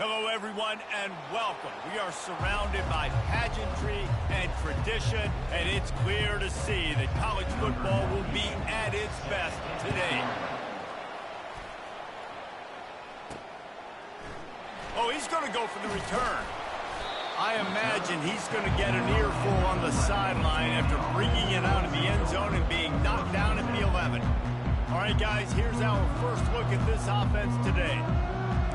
Hello, everyone, and welcome. We are surrounded by pageantry and tradition, and it's clear to see that college football will be at its best today. Oh, he's going to go for the return. I imagine he's going to get an earful on the sideline after bringing it out of the end zone and being knocked down at the 11. All right, guys, here's our first look at this offense today.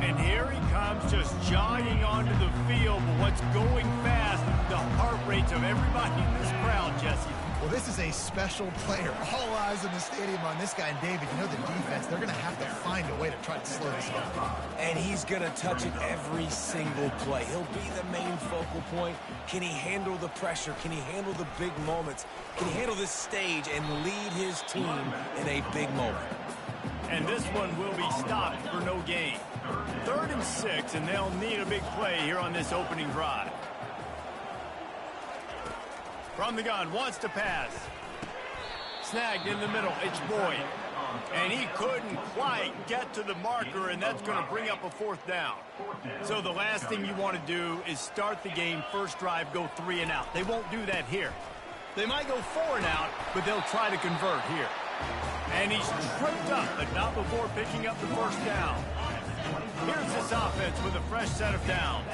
And here he comes, just jogging onto the field. But what's going fast, the heart rates of everybody in this crowd, Jesse. Well, this is a special player. All eyes in the stadium on this guy. And David, you know the defense, they're going to have to find a way to try to slow this down. And he's going to touch it every single play. He'll be the main focal point. Can he handle the pressure? Can he handle the big moments? Can he handle this stage and lead his team in a big moment? And this one will be stopped for no gain. 3rd and 6, and they'll need a big play here on this opening drive. From the gun, wants to pass. Snagged in the middle, it's Boyd. And he couldn't quite get to the marker, and that's going to bring up a 4th down. So the last thing you want to do is start the game, first drive, go 3 and out. They won't do that here. They might go 4 and out, but they'll try to convert here. And he's tripped up, but not before picking up the 1st down. Here's this offense with a fresh set of downs.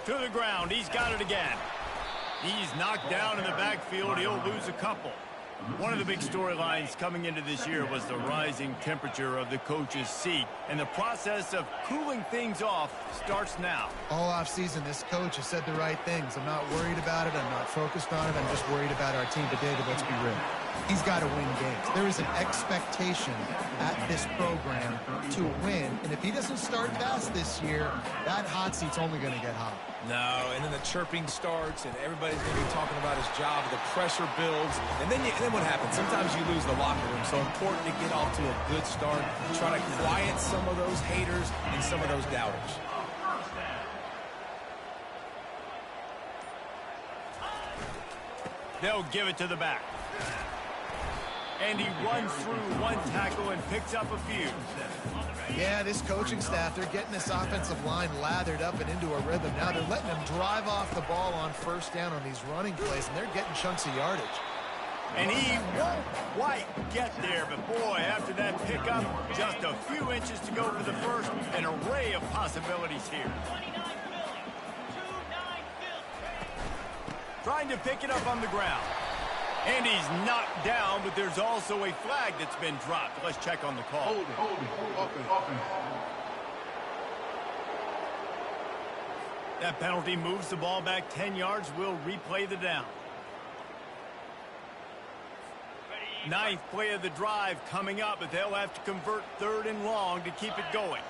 To the ground, he's got it again. He's knocked down in the backfield. He'll lose a couple. One of the big storylines coming into this year was the rising temperature of the coach's seat. And the process of cooling things off starts now. All offseason, this coach has said the right things. I'm not worried about it. I'm not focused on it. I'm just worried about our team. But, David, let's be real. He's got to win games. There is an expectation at this program to win. And if he doesn't start fast this year, that hot seat's only going to get hot. No, and then the chirping starts, and everybody's going to be talking about his job. The pressure builds, and then what happens? Sometimes you lose the locker room. So important to get off to a good start, try to quiet some of those haters and some of those doubters. They'll give it to the back. And he runs through one tackle and picks up a few. Yeah, this coaching staff, they're getting this offensive line lathered up and into a rhythm. Now they're letting them drive off the ball on 1st down on these running plays, and they're getting chunks of yardage. And he won't quite get there, but boy, after that pickup, just a few inches to go for the 1st, an array of possibilities here. Trying to pick it up on the ground. And he's knocked down, but there's also a flag that's been dropped. Let's check on the call. That penalty moves the ball back 10 yards. We'll replay the down. 9th play of the drive coming up, but they'll have to convert 3rd and long to keep it going.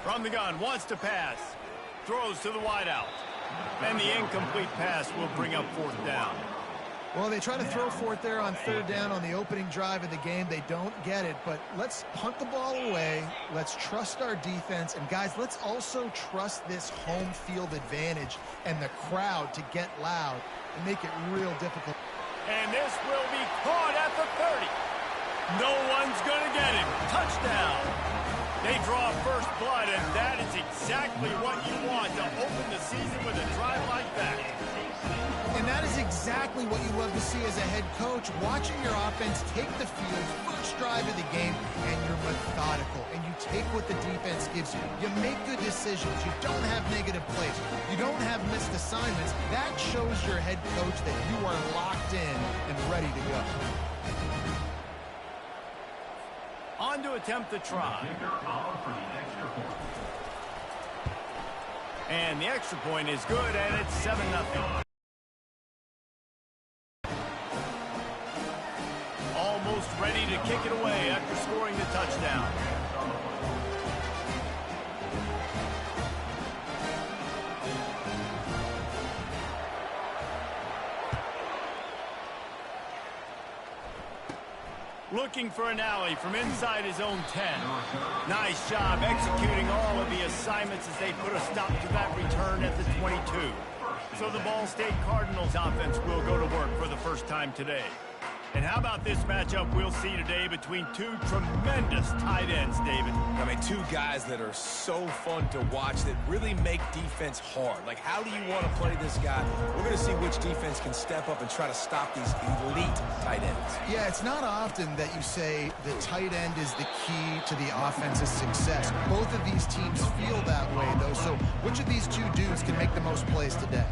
From the gun, wants to pass. Throws to the wideout. And the incomplete pass will bring up 4th down. Well, they try to throw 4th there on 3rd down on the opening drive of the game. They don't get it, but let's punt the ball away. Let's trust our defense. And, guys, let's also trust this home field advantage and the crowd to get loud and make it real difficult. And this will be caught at the 30. No one's going to get him. Touchdown. They draw first blood, and that is exactly what you want to open the season with a drive like that. And that is exactly what you love to see as a head coach, watching your offense take the field, first drive of the game, and you're methodical, and you take what the defense gives you. You make good decisions. You don't have negative plays. You don't have missed assignments. That shows your head coach that you are locked in and ready to go. On to attempt the try. And the extra point is good, and it's 7-0. Almost ready to kick it away after scoring the touchdown. Looking for an alley from inside his own 10. Nice job executing all of the assignments as they put a stop to that return at the 22. So the Ball State Cardinals offense will go to work for the first time today. And how about this matchup we'll see today between two tremendous tight ends, David? I mean, two guys that are so fun to watch that really make defense hard. Like, how do you want to play this guy? We're going to see which defense can step up and try to stop these elite tight ends. Yeah, it's not often that you say the tight end is the key to the offense's success. Both of these teams feel that way, though. So which of these two dudes can make the most plays today?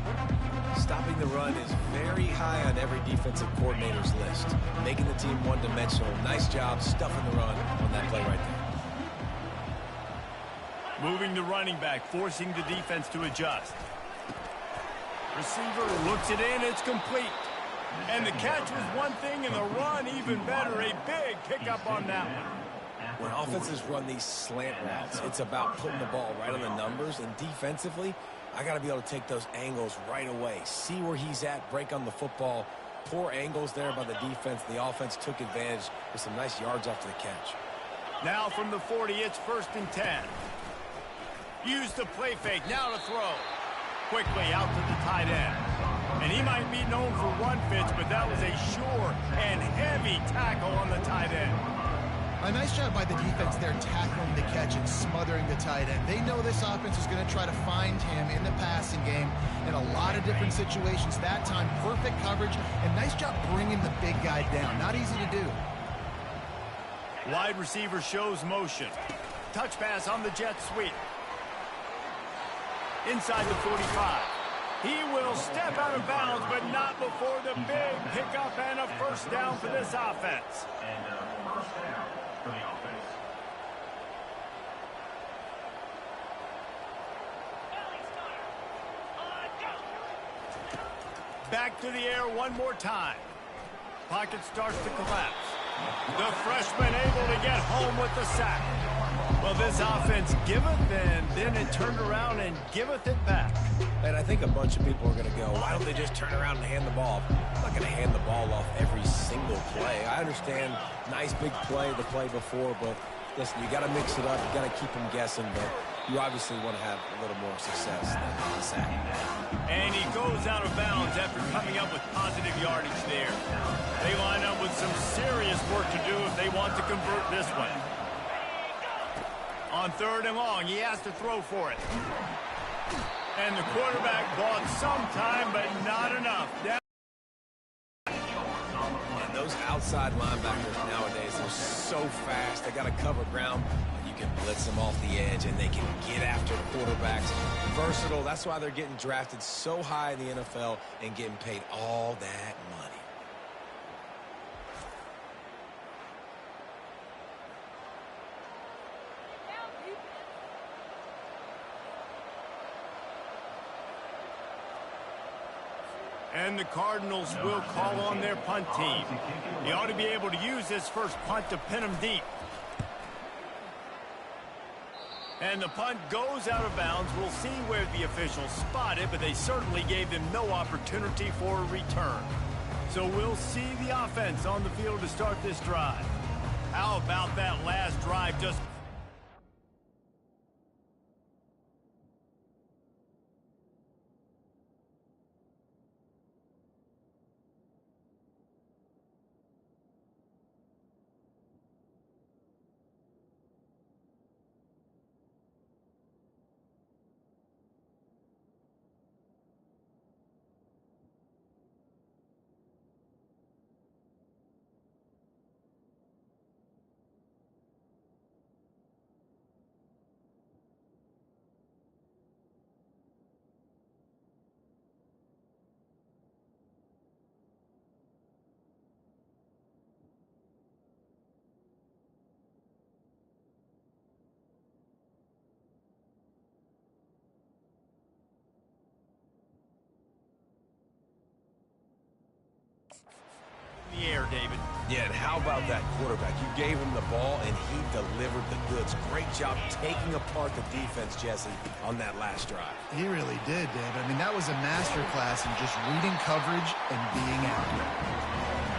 Stopping the run is very high on every defensive coordinator's list. Making the team one-dimensional. Nice job stuffing the run on that play right there. Moving the running back, forcing the defense to adjust. Receiver looks it in, it's complete. And the catch was one thing, and the run even better. A big pickup on that one. When offenses run these slant routes, it's about putting the ball right on the numbers, and defensively, I got to be able to take those angles right away. See where he's at, break on the football. Poor angles there by the defense. The offense took advantage with some nice yards after the catch. Now from the 40, it's 1st and 10. Use the play fake, now to throw. Quickly out to the tight end. And he might be known for run fits, but that was a sure and heavy tackle on the tight end. A nice job by the defense there, tackling the catch and smothering the tight end. They know this offense is going to try to find him in the passing game in a lot of different situations. That time, perfect coverage, and nice job bringing the big guy down. Not easy to do. Wide receiver shows motion. Touch pass on the jet sweep. Inside the 45. He will step out of bounds, but not before the big pickup and a first down for this offense. For the offense. Back to the air one more time. Pocket starts to collapse. The freshman able to get home with the sack. Well, this offense giveth and then it turned around and giveth it back. And I think a bunch of people are going to go, why don't they just turn around and hand the ball? I'm not going to hand the ball off every single play. I understand nice big play the play before, but listen, you got to mix it up. You got to keep them guessing, but you obviously want to have a little more success than the sack. And he goes out of bounds after coming up with positive yardage there. They line up with some serious work to do if they want to convert this one. On 3rd and long, he has to throw for it. And the quarterback bought some time, but not enough. And those outside linebackers nowadays are so fast. They got to cover ground. You can blitz them off the edge, and they can get after quarterbacks. Versatile. That's why they're getting drafted so high in the NFL and getting paid all that money. And the Cardinals will call on their punt team. They ought to be able to use this first punt to pin them deep. And the punt goes out of bounds. We'll see where the officials spot it, but they certainly gave them no opportunity for a return. So we'll see the offense on the field to start this drive. How about that last drive just... the air, David. Yeah, and how about that quarterback? You gave him the ball, and he delivered the goods. Great job taking apart the defense, Jesse, on that last drive. He really did, Dave. I mean, that was a masterclass in just reading coverage and being accurate.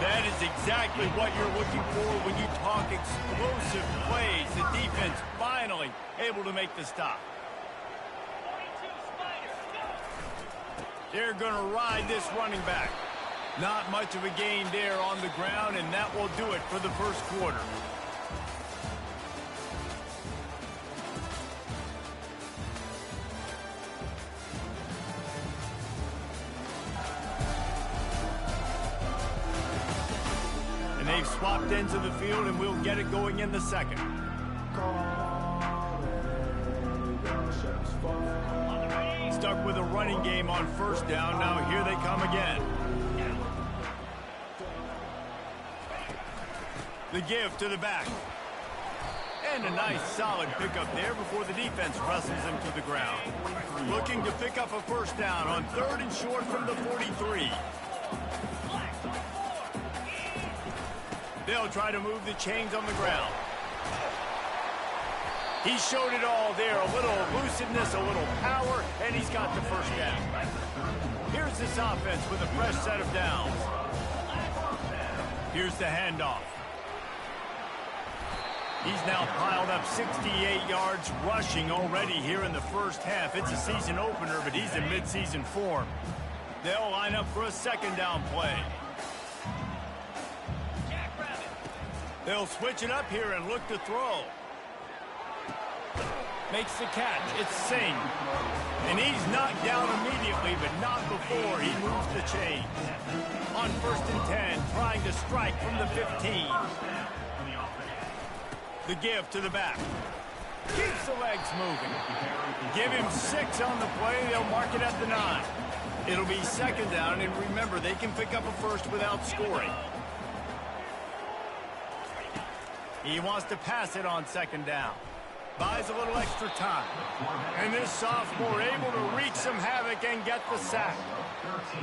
That is exactly what you're looking for when you talk explosive plays. The defense finally able to make the stop. They're going to ride this running back. Not much of a gain there on the ground, and that will do it for the first quarter. And they've swapped ends of the field, and we'll get it going in the second. Stuck with a running game on first down. Now here they come again. The give to the back. And a nice solid pickup there before the defense wrestles him to the ground. Looking to pick up a first down on 3rd and short from the 43. They'll try to move the chains on the ground. He showed it all there. A little elusiveness, a little power, and he's got the first down. Here's this offense with a fresh set of downs. Here's the handoff. He's now piled up 68 yards rushing already here in the first half. It's a season opener, but he's in midseason form. They'll line up for a second down play. They'll switch it up here and look to throw. Makes the catch. It's Singh. And he's knocked down immediately, but not before he moves the chains. On 1st and 10, trying to strike from the 15. The give to the back. Keeps the legs moving. Give him 6 on the play. They'll mark it at the 9. It'll be second down, and remember, they can pick up a first without scoring. He wants to pass it on second down. Buys a little extra time. And this sophomore able to wreak some havoc and get the sack.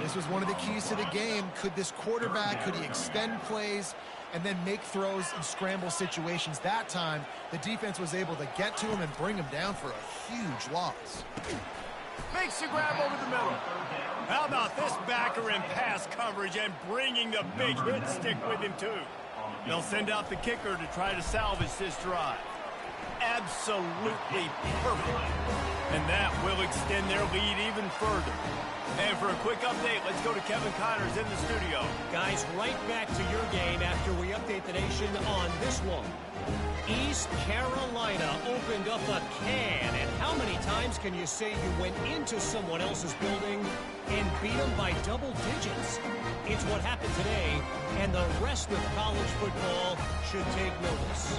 This was one of the keys to the game. Could this quarterback, could he extend plays and then make throws in scramble situations? That time, the defense was able to get to him and bring him down for a huge loss. Makes the grab over the middle. How about this backer in pass coverage and bringing the big hit stick with him, too? They'll send out the kicker to try to salvage this drive. Absolutely perfect. And that will extend their lead even further. And for a quick update, let's go to Kevin Connors in the studio. Guys, right back to your game after we update the nation on this one. East Carolina opened up a can, and how many times can you say you went into someone else's building and beat them by double digits? It's what happened today, and the rest of college football should take notice.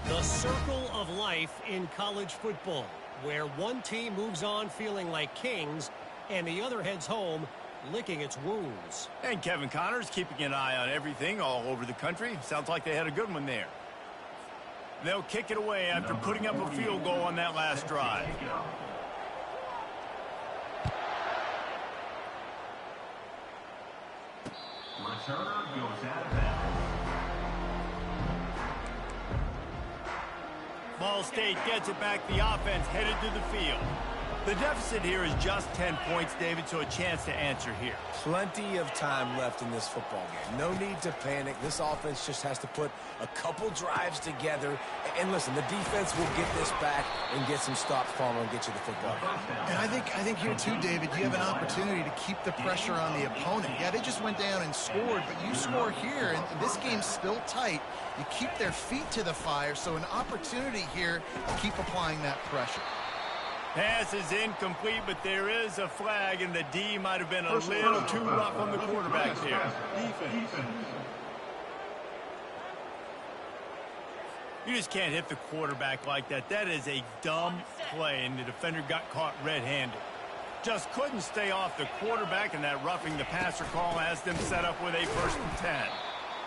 The circle of life in college football, where one team moves on feeling like kings, and the other heads home licking its wounds. And Kevin Connors keeping an eye on everything all over the country. Sounds like they had a good one there. They'll kick it away after putting up a field goal on that last drive. Returner goes out of bounds. Ball State gets it back. The offense headed to the field. The deficit here is just 10 points, David, so a chance to answer here. Plenty of time left in this football game. No need to panic. This offense just has to put a couple drives together. And listen, the defense will get this back and get some stops from and get you the football game. And I think here too, David, you have an opportunity to keep the pressure on the opponent. Yeah, they just went down and scored, but you score here, and this game's still tight. You keep their feet to the fire, so an opportunity here to keep applying that pressure. Pass is incomplete, but there is a flag, and the D might have been a little too rough on the quarterback here. You just can't hit the quarterback like that. That is a dumb play, and the defender got caught red-handed. Just couldn't stay off the quarterback, and that roughing the passer call has them set up with a 1st and 10.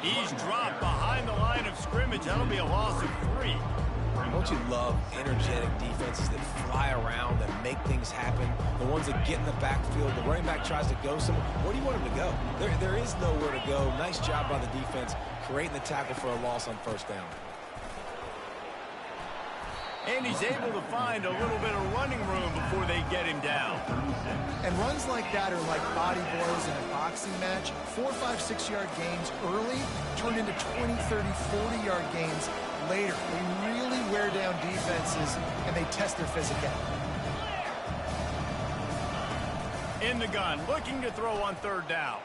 He's dropped behind the line of scrimmage. That'll be a loss of 3. Don't you love energetic defenses that fly around, that make things happen? The ones that get in the backfield, the running back tries to go somewhere. Where do you want him to go? There is nowhere to go. Nice job by the defense creating the tackle for a loss on 1st down. And he's able to find a little bit of running room before they get him down. And runs like that are like body blows in a boxing match. 4, 5, 6-yard gains early turn into 20, 30, 40-yard gains later. They really wear down defenses, and they test their physicality. In the gun, looking to throw on 3rd down.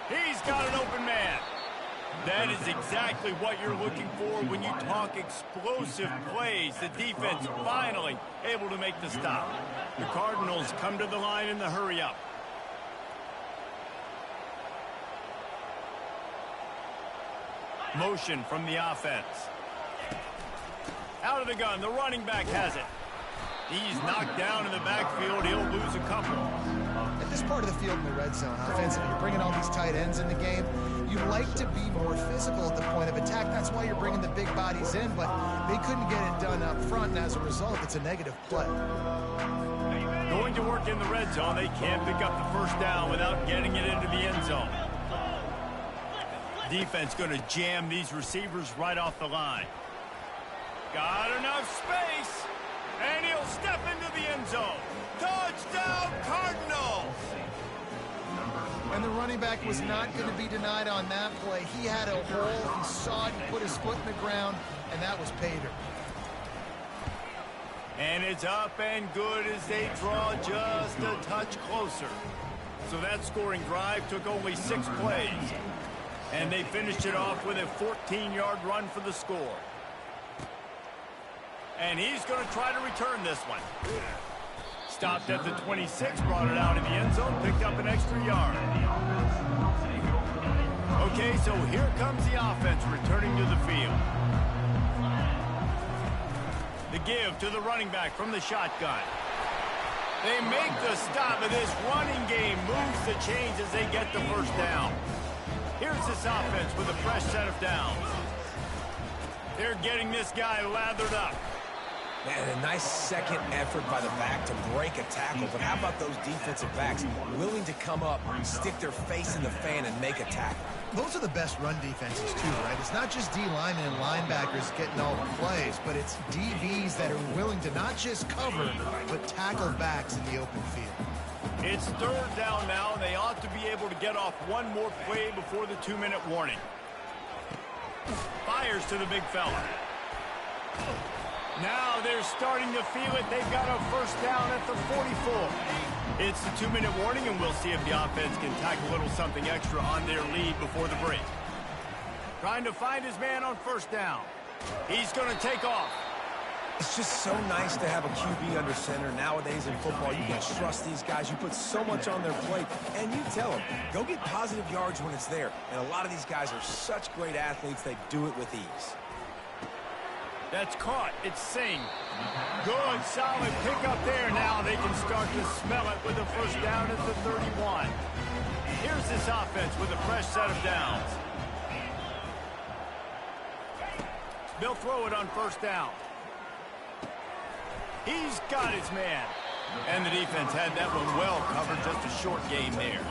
He's got an open man. That is exactly what you're looking for when you talk explosive plays. The defense finally able to make the stop. The Cardinals come to the line in the hurry-up. Motion from the offense. Out of the gun, the running back has it. He's knocked down in the backfield. He'll lose a couple. At this part of the field in the red zone offensive, you're bringing all these tight ends in the game. You like to be more physical at the point of attack. That's why you're bringing the big bodies in, but they couldn't get it done up front, and as a result, it's a negative play. Going to work in the red zone. They can't pick up the first down without getting it into the end zone. Defense going to jam these receivers right off the line. Got enough space, and he'll step into the end zone. Touchdown, Cardinals! And the running back was not going to be denied on that play. He had a hole, he saw it, he put his foot in the ground, and that was pay dirt. And it's up and good as they draw just a touch closer. So that scoring drive took only 6 plays. And they finished it off with a 14-yard run for the score. And he's going to try to return this one. Stopped at the 26, brought it out in the end zone, picked up an extra yard. Okay, so here comes the offense returning to the field. The give to the running back from the shotgun. They make the stop, and this running game moves the chains as they get the first down. Here's this offense with a fresh set of downs. They're getting this guy lathered up. Man, a nice second effort by the back to break a tackle. But how about those defensive backs willing to come up, stick their face in the fan, and make a tackle? Those are the best run defenses, too, right? It's not just D linemen and linebackers getting all the plays, but it's DBs that are willing to not just cover, but tackle backs in the open field. It's third down now, and they ought to be able to get off one more play before the 2-minute warning. Fires to the big fella. Now they're starting to feel it. They've got a first down at the 44. It's the 2-minute warning, and we'll see if the offense can tack a little something extra on their lead before the break. Trying to find his man on first down. He's going to take off. It's just so nice to have a QB under center. Nowadays in football, you can trust these guys. You put so much on their plate, and you tell them, go get positive yards when it's there. And a lot of these guys are such great athletes, they do it with ease. That's caught. It's Singh. Good, solid pick up there. Now they can start to smell it with a first down at the 31. Here's this offense with a fresh set of downs. They'll throw it on first down. He's got his man. And the defense had that one well covered. Just a short game there.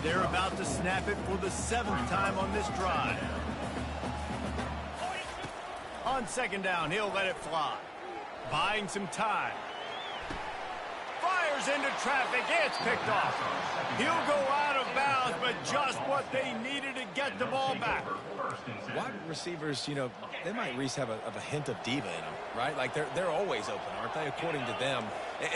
They're about to snap it for the 7th time on this drive. On second down, he'll let it fly. Buying some time. Fires into traffic. It's picked off. He'll go out of bounds, but just what they needed to get the ball back. Wide receivers, you know, they might at least have a hint of diva in them, right? Like they're always open, aren't they, according to them?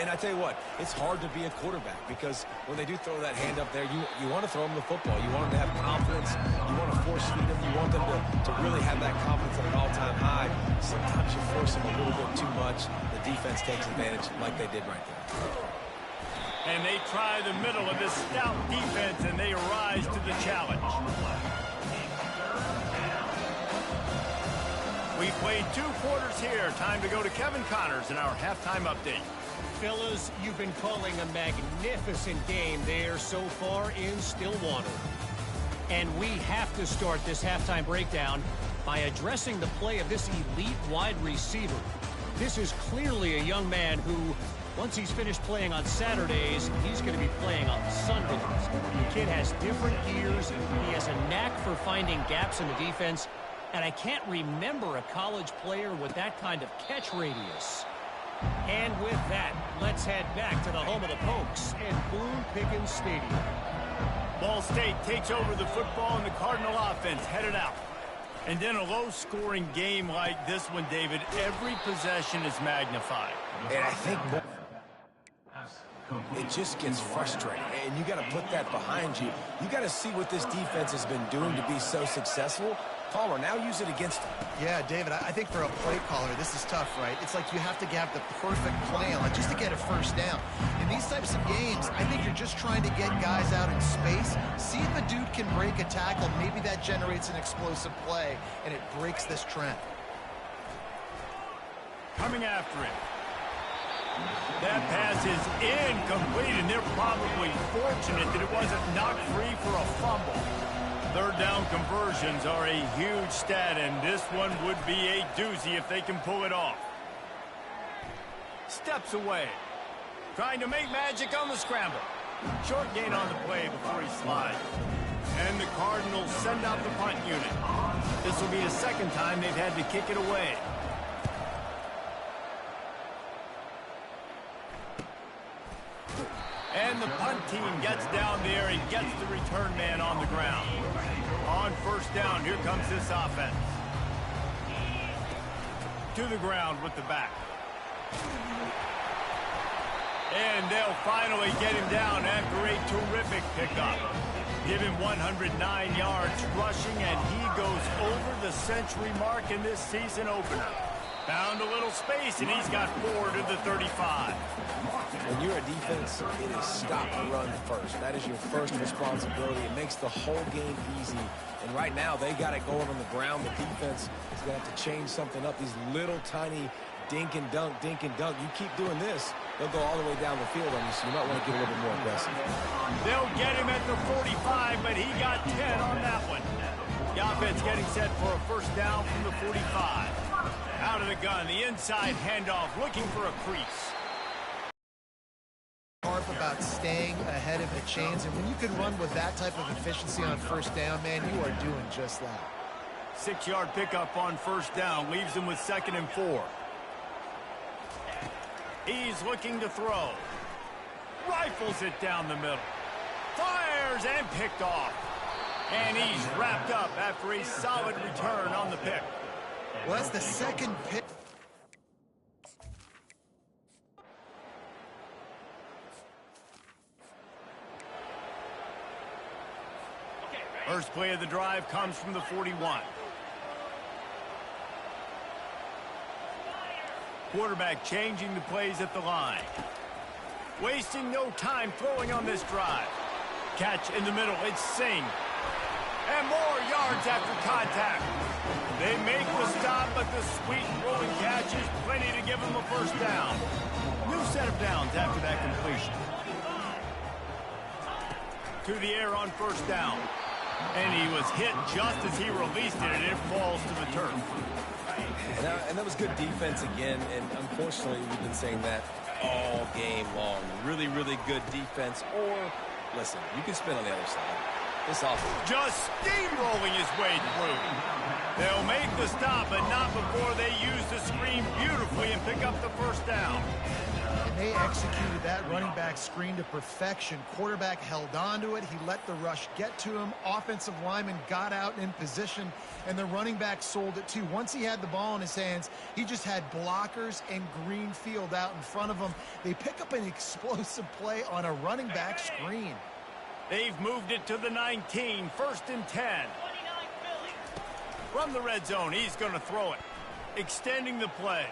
And I tell you what, it's hard to be a quarterback because when they do throw that hand up there, you want to throw them the football. You want them to have confidence. You want to force feed them. You want them to really have that confidence at an all-time high. Sometimes you force them a little bit too much. The defense takes advantage like they did right there. And they try the middle of this stout defense, and they rise to the challenge. We played 2 quarters here. Time to go to Kevin Connors in our halftime update. Fellas, you've been calling a magnificent game there so far in Stillwater. And we have to start this halftime breakdown by addressing the play of this elite wide receiver. This is clearly a young man who, once he's finished playing on Saturdays, he's going to be playing on Sundays. The kid has different gears. He has a knack for finding gaps in the defense. And I can't remember a college player with that kind of catch radius. And with that, let's head back to the home of the Pokes at Boone Pickens Stadium. Ball State takes over the football, and the Cardinal offense headed out. And in a low-scoring game like this one, David, every possession is magnified. And I think it just gets frustrating. And you got to put that behind you. You got to see what this defense has been doing to be so successful. Caller, now use it against him. Yeah, David, I think for a play caller, this is tough, right? It's like you have to have the perfect play on it just to get a first down. In these types of games, I think you're just trying to get guys out in space, see if a dude can break a tackle. Maybe that generates an explosive play, and it breaks this trend. Coming after it. That pass is incomplete, and they're probably fortunate that it wasn't knocked free for a fumble. Third down conversions are a huge stat, and this one would be a doozy if they can pull it off. Steps away. Trying to make magic on the scramble. Short gain on the play before he slides. And the Cardinals send out the punt unit. This will be a second time they've had to kick it away. And the punt team gets down there and gets the return man on the ground. On first down, here comes this offense. To the ground with the back. And they'll finally get him down after a terrific pickup. Give him 109 yards rushing, and he goes over the century mark in this season opener. Found a little space, and he's got 4 to the 35. When you're a defense, it is stop run first. That is your first responsibility. It makes the whole game easy. And right now, they got it going on the ground. The defense is going to have to change something up. These little tiny dink and dunk, dink and dunk. You keep doing this, they'll go all the way down the field on you, so you might want to get a little bit more aggressive. They'll get him at the 45, but he got 10 on that one. The offense getting set for a first down from the 45. Out of the gun, the inside handoff, looking for a crease. About staying ahead of the chains, and when you can run with that type of efficiency on first down, man, you are doing just that. 6-yard pickup on first down leaves him with 2nd and 4. He's looking to throw. Rifles it down the middle. Fires and picked off. And he's wrapped up after a solid return on the pick. Well, that's the second pick. First play of the drive comes from the 41. Quarterback changing the plays at the line. Wasting no time throwing on this drive. Catch in the middle, it's Singh. And more yards after contact. They make the stop, but the sweet rolling catch is plenty to give them a first down. New set of downs after that completion. To the air on first down. And he was hit just as he released it, and it falls to the turf. And that was good defense again, and unfortunately, we've been saying that all game long. Really, really good defense. Or, listen, you can spin on the other side. This offense just steamrolling his way through. They'll make the stop, but not before they use the screen beautifully and pick up the first down. And they executed that running back screen to perfection. Quarterback held on to it. He let the rush get to him. Offensive lineman got out in position, and the running back sold it too. Once he had the ball in his hands, he just had blockers and green field out in front of him. They pick up an explosive play on a running back screen. They've moved it to the 19, 1st and 10. From the red zone, he's going to throw it. Extending the play.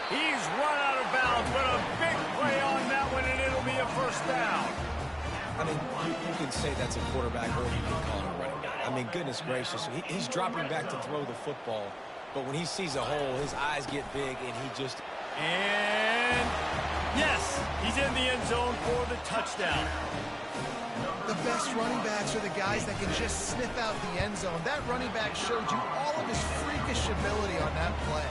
He's run out of bounds, but a big play on that one, and it'll be a first down. I mean, you can say that's a quarterback, or you can call it a running back. I mean, goodness gracious, he's dropping back to throw the football, but when he sees a hole, his eyes get big, and he just... And, yes, he's in the end zone for the touchdown. The best running backs are the guys that can just sniff out the end zone. That running back showed you all of his freakish ability on that play.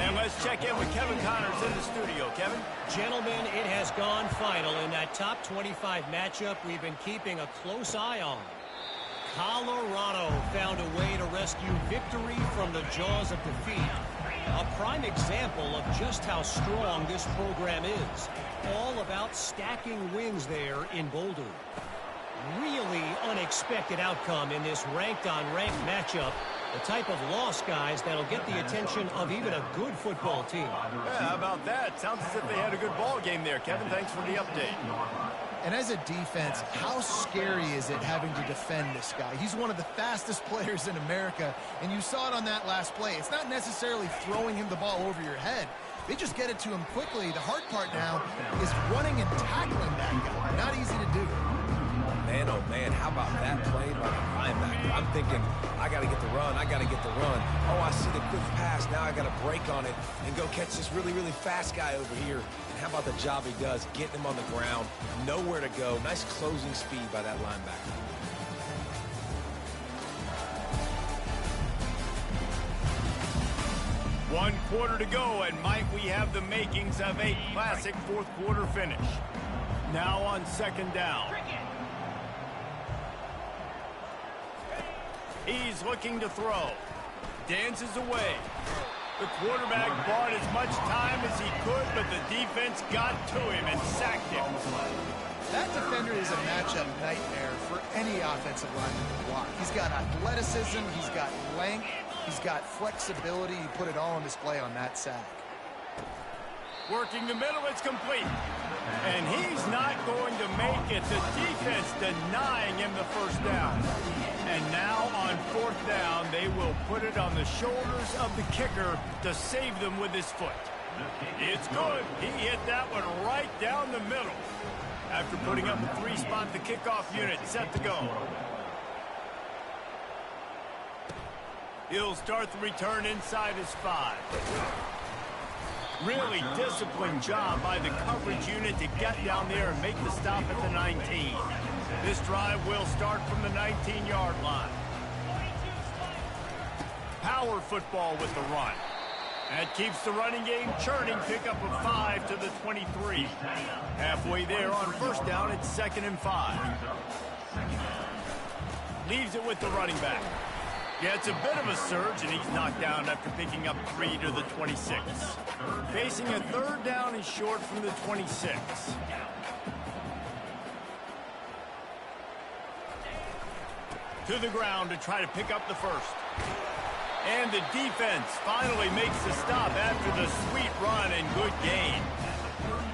And let's check in with Kevin Connors in the studio. Kevin? Gentlemen, it has gone final in that top 25 matchup we've been keeping a close eye on. Colorado found a way to rescue victory from the jaws of defeat. A prime example of just how strong this program is. All about stacking wins there in Boulder. Really unexpected outcome in this ranked-on-ranked matchup. The type of loss, guys, that'll get the attention of even a good football team. Yeah, how about that? Sounds as if they had a good ball game there. Kevin, thanks for the update. And as a defense, how scary is it having to defend this guy? He's one of the fastest players in America, and you saw it on that last play. It's not necessarily throwing him the ball over your head. They just get it to him quickly. The hard part now is running and tackling that guy. Not easy to do. Man, oh man, how about that play by the linebacker? I'm thinking, I got to get the run, I got to get the run. Oh, I see the quick pass, now I got to break on it and go catch this really, really fast guy over here. And how about the job he does, getting him on the ground, nowhere to go. Nice closing speed by that linebacker. One quarter to go, and might we have the makings of a classic fourth quarter finish. Now on second down. He's looking to throw. Dances away. The quarterback bought as much time as he could, but the defense got to him and sacked him. That defender is a matchup nightmare for any offensive lineman to block. He's got athleticism, he's got length, he's got flexibility. He put it all on display on that sack. Working the middle, it's complete. And he's not going to make it. The defense denying him the first down. And now on fourth down, they will put it on the shoulders of the kicker to save them with his foot. It's good. He hit that one right down the middle. After putting up a three-spot, the kickoff unit set to go. He'll start the return inside his 5. Really disciplined job by the coverage unit to get down there and make the stop at the 19. This drive will start from the 19-yard line. Power football with the run. That keeps the running game churning. Pick up a 5 to the 23. Halfway there on first down, it's 2nd and 5. Leaves it with the running back. Gets a bit of a surge, and he's knocked down after picking up 3 to the 26. Facing a third down, he's short from the 26. To the ground to try to pick up the first. And the defense finally makes the stop after the sweet run and good gain.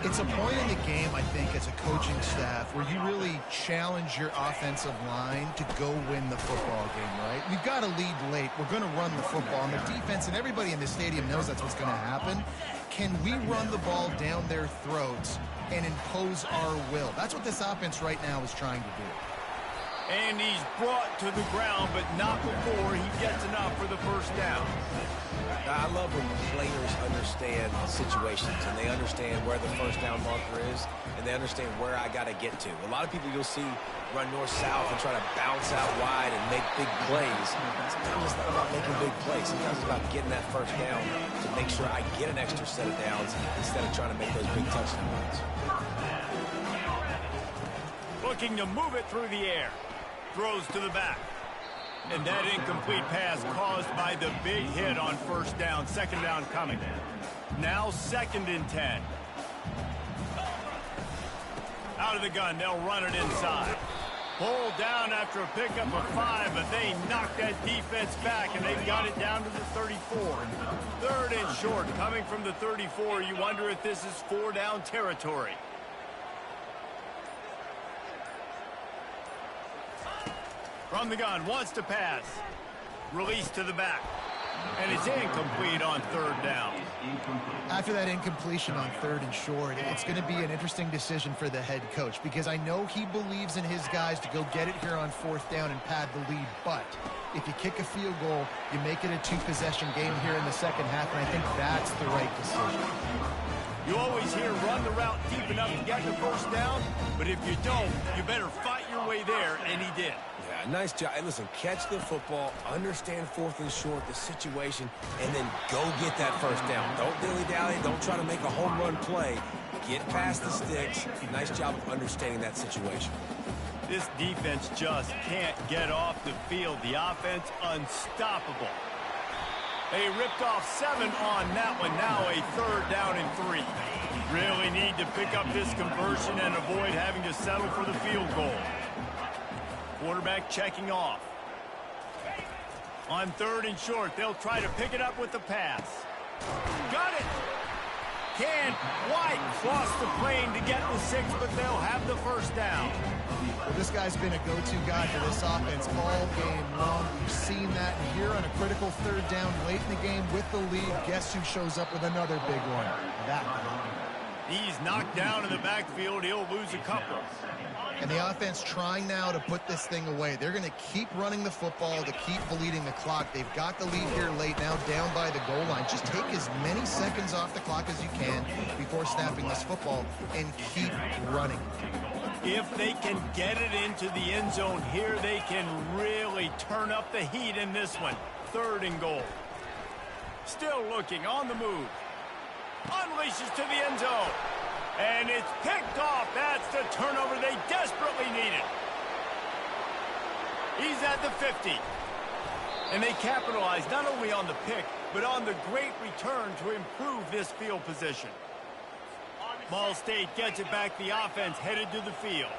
It's a point in the game, I think, as a coaching staff where you really challenge your offensive line to go win the football game, right? We've got to lead late. We're going to run the football. And the defense and everybody in the stadium knows that's what's going to happen. Can we run the ball down their throats and impose our will? That's what this offense right now is trying to do. And he's brought to the ground, but not before he gets enough for the first down. I love when players understand situations and they understand where the first down marker is and they understand where I got to get to. A lot of people you'll see run north-south and try to bounce out wide and make big plays. Sometimes it's not about making big plays. Sometimes it's about getting that first down to make sure I get an extra set of downs instead of trying to make those big touchdowns. Looking to move it through the air. Throws to the back. And that incomplete pass caused by the big hit on first down. Second down coming. Now 2nd and 10. Out of the gun, they'll run it inside. Pulled down after a pickup of 5, but they knocked that defense back, and they've got it down to the 34. 3rd and short, coming from the 34. You wonder if this is 4-down territory. From the gun, wants to pass. Release to the back. And it's incomplete on 3rd down. After that incompletion on 3rd and short, it's going to be an interesting decision for the head coach because I know he believes in his guys to go get it here on 4th down and pad the lead. But if you kick a field goal, you make it a 2-possession game here in the second half, and I think that's the right decision. You always hear run the route deep enough to get the first down, but if you don't, you better fight your way there, and he did. Yeah, nice job. Hey, listen, catch the football, understand 4th and short, the situation, and then go get that first down. Don't dilly-dally. Don't try to make a home run play. Get past the sticks. Nice job of understanding that situation. This defense just can't get off the field. The offense unstoppable. They ripped off 7 on that one. Now a 3rd down and 3. Really need to pick up this conversion and avoid having to settle for the field goal. Quarterback checking off. On 3rd and short, they'll try to pick it up with the pass. Got it! Can White cross the plane to get the 6, but they'll have the first down. Well, this guy's been a go-to guy for this offense all game long. We've seen that here on a critical 3rd down late in the game with the lead. Guess who shows up with another big one? That guy. He's knocked down in the backfield. He'll lose a couple. And the offense trying now to put this thing away. They're going to keep running the football to keep bleeding the clock. They've got the lead here late, now down by the goal line. Just take as many seconds off the clock as you can before snapping this football and keep running. If they can get it into the end zone here, they can really turn up the heat in this one. 3rd and goal. Still looking on the move. Unleashes to the end zone. And it's picked off. That's the turnover they desperately needed. He's at the 50. And they capitalize not only on the pick, but on the great return to improve this field position. Ball State gets it back. The offense headed to the field.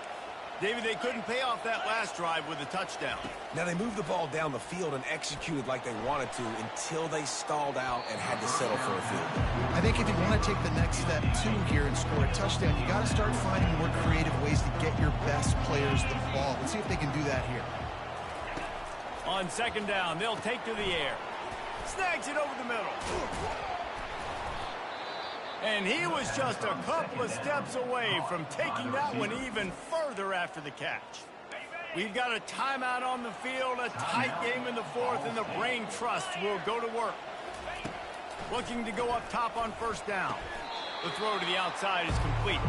David, they couldn't pay off that last drive with a touchdown. Now, they moved the ball down the field and executed like they wanted to until they stalled out and had to settle for a field goal. I think if you want to take the next step, too, here and score a touchdown, you got to start finding more creative ways to get your best players the ball. Let's see if they can do that here. On 2nd down, they'll take to the air. Snags it over the middle. And he was just a couple of steps away from taking that one even further after the catch. We've got a timeout on the field, a tight game in the 4th, and the Brain Trust will go to work. Looking to go up top on 1st down. The throw to the outside is complete.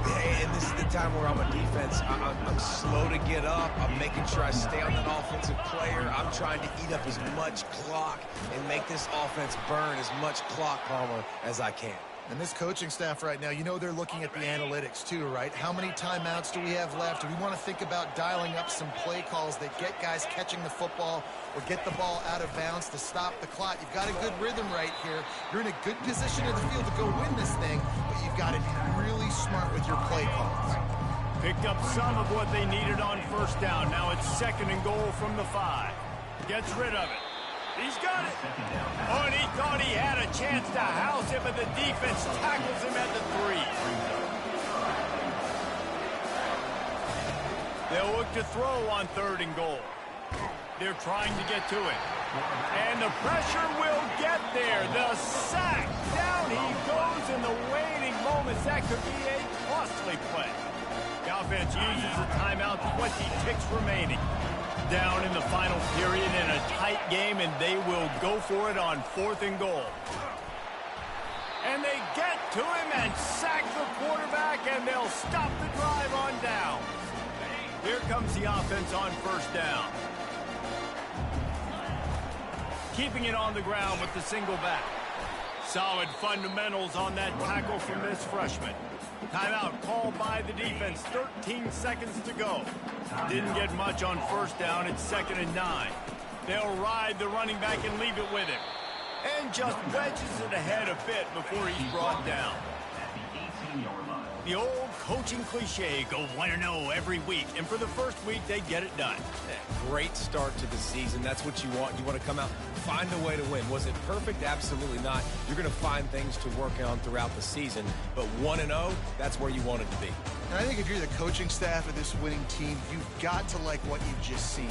And this is the time where I'm a defense. I'm slow to get up. I'm making sure I stay on that offensive player. I'm trying to eat up as much clock and make this offense burn as much clock, Palmer, as I can. And this coaching staff right now, you know they're looking at the analytics too, right? How many timeouts do we have left? Do we want to think about dialing up some play calls that get guys catching the football or get the ball out of bounds to stop the clock? You've got a good rhythm right here. You're in a good position in the field to go win this thing, but you've got to be really smart with your play calls. Picked up some of what they needed on 1st down. Now it's 2nd and goal from the 5. Gets rid of it. He's got it. Oh, and he thought he had a chance to house it, but the defense tackles him at the 3. They'll look to throw on 3rd and goal. They're trying to get to it. And the pressure will get there. The sack. Down he goes in the waning moments. That could be a costly play. The offense uses a timeout, 20 ticks remaining. Down in the final period in a tight game, and they will go for it on 4th and goal. And they get to him and sack the quarterback, and they'll stop the drive on down. Here comes the offense on 1st down. Keeping it on the ground with the single back. Solid fundamentals on that tackle from this freshman. Timeout called by the defense. 13 seconds to go. Didn't get much on 1st down. It's 2nd and 9. They'll ride the running back and leave it with him. And just wedges it ahead a bit before he's brought down. The old coaching cliche, go 1-0 every week. And for the first week, they get it done. Great start to the season. That's what you want. You want to come out, find a way to win. Was it perfect? Absolutely not. You're going to find things to work on throughout the season. But 1-0, that's where you want it to be. And I think if you're the coaching staff of this winning team, you've got to like what you've just seen.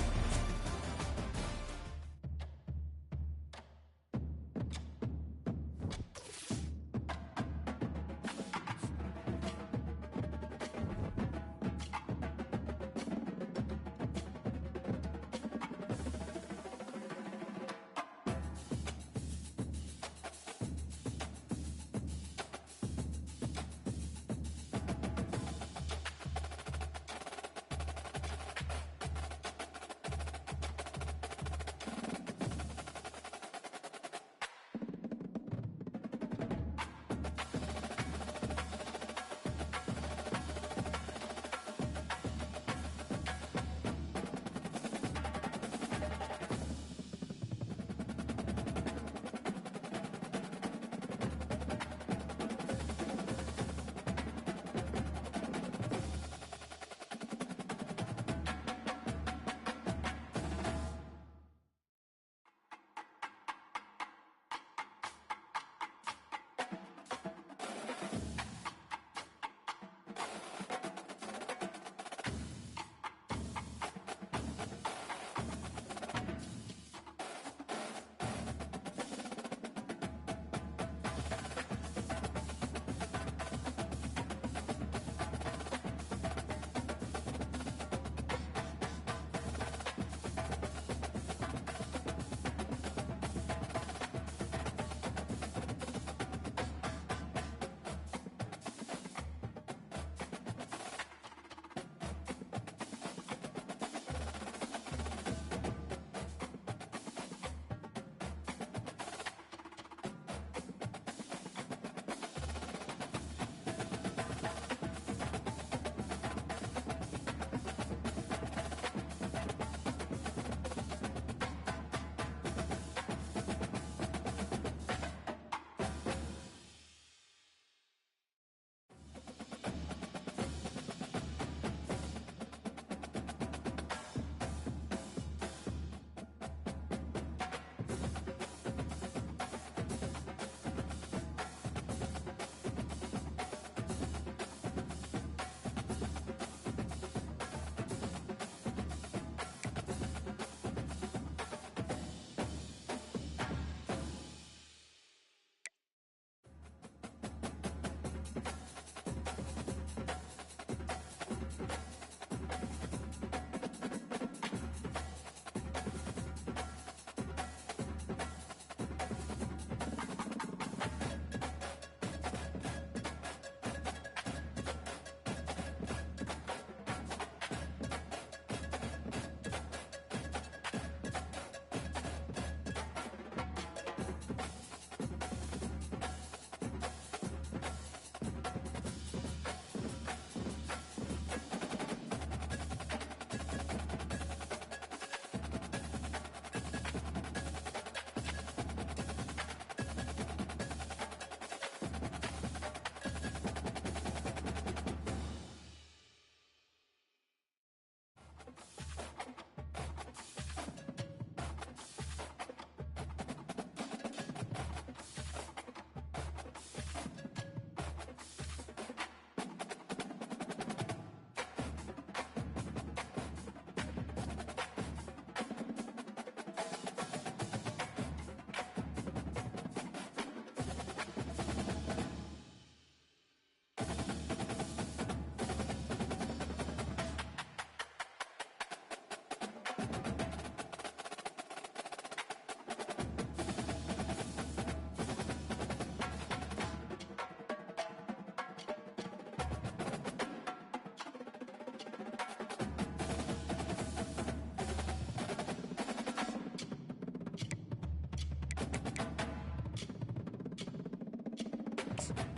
yards.